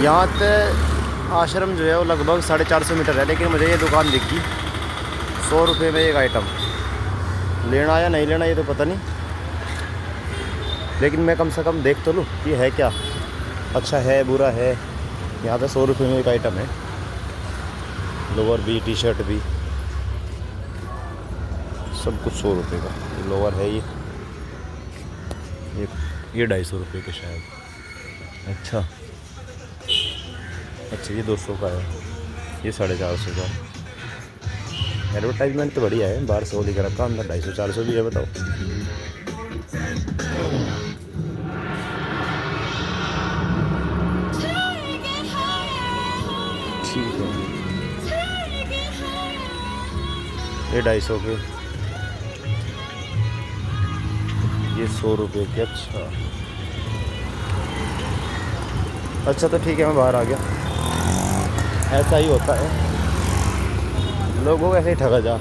यहाँ से आश्रम जो है वो लगभग 450 मीटर है, लेकिन मुझे ये दुकान दिख गई 100 रुपये में एक आइटम। लेना या नहीं लेना ये तो पता नहीं, लेकिन मैं कम से कम देख तो लूँ ये है क्या, अच्छा है बुरा है। यहाँ पे 100 रुपये में एक आइटम है, लोअर भी टी शर्ट भी सब कुछ 100 रुपये का। लोअर है ये 250 रुपये के शायद। अच्छा ये 200 का है, ये 450 का। एडवर्टाइजमेंट तो बढ़िया है, बाहर 100 लिखा रखा, अंदर 250-400 भी है। बताओ ठीक है, ये 250 के, ये 100 रुपये के। अच्छा तो ठीक है, मैं बाहर आ गया। ऐसा ही होता है, लोगों को ऐसे ही ठगा जा।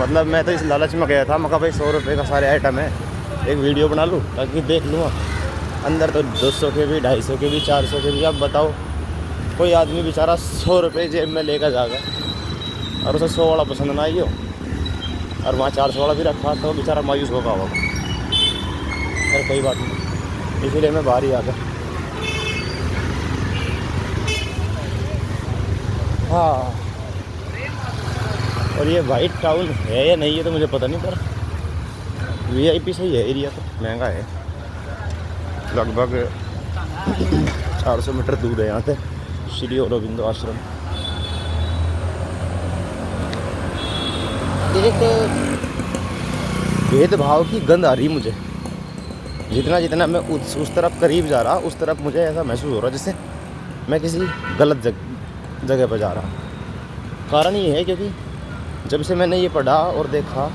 मतलब मैं तो इस लालच में गया था, मैं कहा भाई 100 रुपये का सारे आइटम है, एक वीडियो बना लूँ ताकि देख लूँ। अंदर तो 200 के भी, 250 के भी, 400 के भी। अब बताओ कोई आदमी बेचारा 100 रुपये जेब में लेकर जाएगा और उसे 100 वाला पसंद ना आई हो और वहाँ 400 वाला भी रखा, तो बेचारा मायूस होगा। खैर कोई बात नहीं, इसीलिए मैं बाहर ही आ गया। हाँ, और ये वाइट टाउन है या नहीं ये तो मुझे पता नहीं, पर VIP सही है। एरिया तो महंगा है, लगभग 400 मीटर दूर है यहाँ से श्री औरोबिंदो आश्रम। एक भेदभाव की गंध आ रही मुझे, जितना मैं उस तरफ करीब जा रहा, उस तरफ मुझे ऐसा महसूस हो रहा जैसे मैं किसी गलत जगह पर जा रहा। कारण ये है क्योंकि जब से मैंने ये पढ़ा और देखा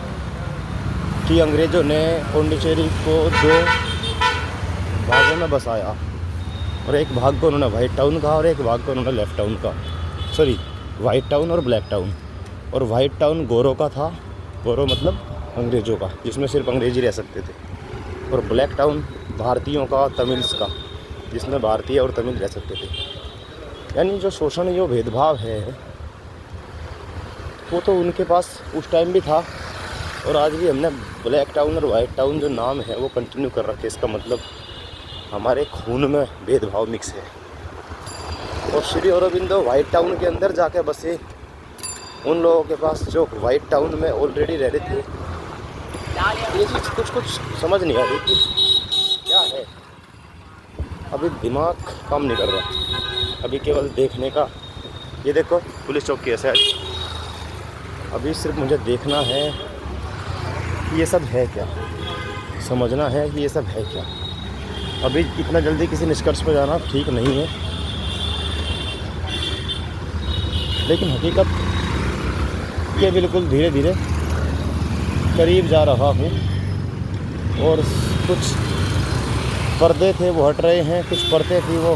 कि अंग्रेज़ों ने पौंडीचेरी को 2 भागों में बसाया, और एक भाग को उन्होंने वाइट टाउन कहा और एक भाग को उन्होंने लेफ़्ट टाउन कहा। सॉरी, वाइट टाउन और ब्लैक टाउन। और वाइट टाउन गोरों का था, गोरों मतलब अंग्रेज़ों का, जिसमें सिर्फ अंग्रेज़ी रह सकते थे। और ब्लैक टाउन भारतीयों का, तमिल्स का, जिसमें भारतीय और तमिल रह सकते थे। यानी जो शोषण, जो भेदभाव है, वो तो उनके पास उस टाइम भी था और आज भी हमने ब्लैक टाउन और वाइट टाउन जो नाम है वो कंटिन्यू कर रखे। इसका मतलब हमारे खून में भेदभाव मिक्स है। और श्री औरोबिंदो वाइट टाउन के अंदर जाके बसे, उन लोगों के पास जो वाइट टाउन में ऑलरेडी रह रहे थे, ये चीज़ कुछ समझ नहीं आ रही कि क्या है। अभी दिमाग काम नहीं कर रहा, अभी केवल देखने का। ये देखो पुलिस चौकी है शायद, अभी सिर्फ मुझे देखना है कि ये सब है क्या, समझना है कि ये सब है क्या। अभी इतना जल्दी किसी निष्कर्ष पर जाना ठीक नहीं है, लेकिन हकीकत के बिल्कुल धीरे धीरे करीब जा रहा हूँ। और कुछ पर्दे थे वो हट रहे हैं, कुछ पर्दे थी वो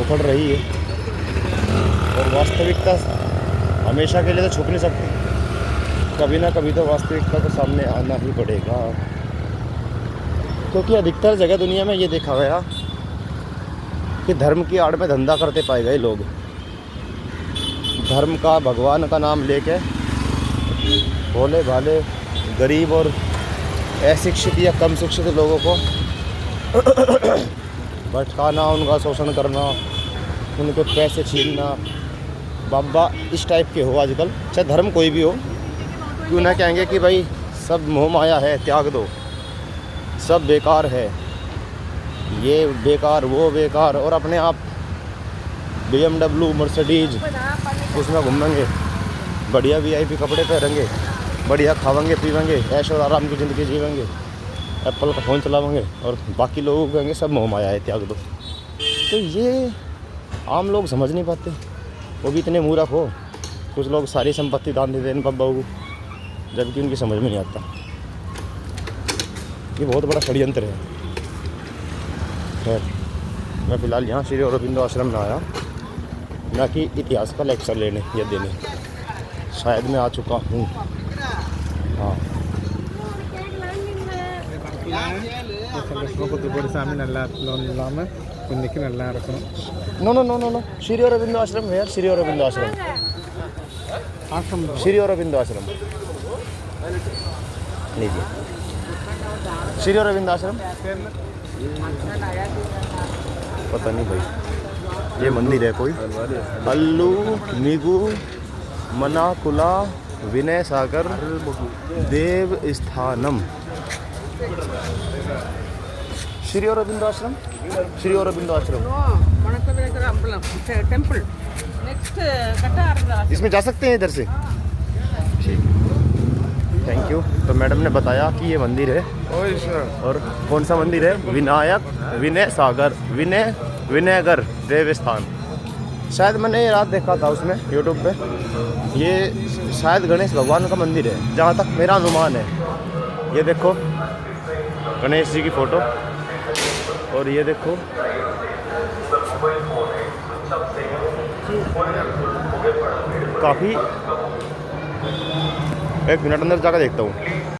उखड़ रही है। और वास्तविकता हमेशा के लिए तो छुप नहीं सकती, कभी ना कभी तो वास्तविकता को सामने आना ही पड़ेगा। क्योंकि अधिकतर जगह दुनिया में ये देखा गया कि धर्म की आड़ में धंधा करते पाए गए लोग। धर्म का, भगवान का नाम लेके भोले भाले गरीब और अशिक्षित या कम शिक्षित लोगों को भटकाना, उनका शोषण करना, उनके पैसे छीनना। बाबा इस टाइप के हो आजकल, चाहे धर्म कोई भी हो, क्यों ना कहेंगे कि भाई सब मोह माया है, त्याग दो, सब बेकार है, ये बेकार वो बेकार। और अपने आप BMW मर्सिडीज उसमें घूमेंगे, बढ़िया VIP कपड़े पहनेंगे, बढ़िया खावेंगे पीवेंगे, ऐश और आराम की ज़िंदगी जीवेंगे, एप्पल का फ़ोन चलावेंगे, और बाकी लोगों को कहेंगे सब मोह माया है, त्याग दो। तो ये आम लोग समझ नहीं पाते, वो भी इतने मूर्ख हो। कुछ लोग सारी संपत्ति दान देते हैं इन बाबा को, जबकि उनकी समझ में नहीं आता। ये बहुत बड़ा षड्यंत्र है। खैर मैं फ़िलहाल यहाँ श्री औरोबिंदो आश्रम में आया, ना कि इतिहास का लेक्चर लेने या देने। शायद मैं आ चुका हूँ। हाँ சந்தோஷமாக குத்துப்போடு சாமி நல்லா லோன் இல்லாமல் இன்றைக்கி நல்லா இருக்கணும். No no no no no Sri Aurobindo Ashram है यार, श्री अरविंद आश्रम, ஆசிரம் श्री अरविंद आश्रम लीजिए, श्री अरविंद आश्रम। पता नहीं भाई, ये मंदिर है कोई, अल्लू निगु मनाकुला विनय सागर देव स्थानम, श्री अरविंद आश्रम, श्री अरविंद आश्रम। टेम्पल नेक्स्ट कटा इसमें जा सकते हैं इधर से? ठीक, थैंक यू। तो मैडम ने बताया कि ये मंदिर है, और कौन सा मंदिर है? विनायक विनय सागर विनयगर देवस्थान। शायद मैंने ये रात देखा था उसमें यूट्यूब पे, ये शायद गणेश भगवान का मंदिर है जहाँ तक मेरा अनुमान है। ये देखो गणेश जी की फ़ोटो, और ये देखो काफ़ी, एक मिनट अंदर जाकर देखता हूँ।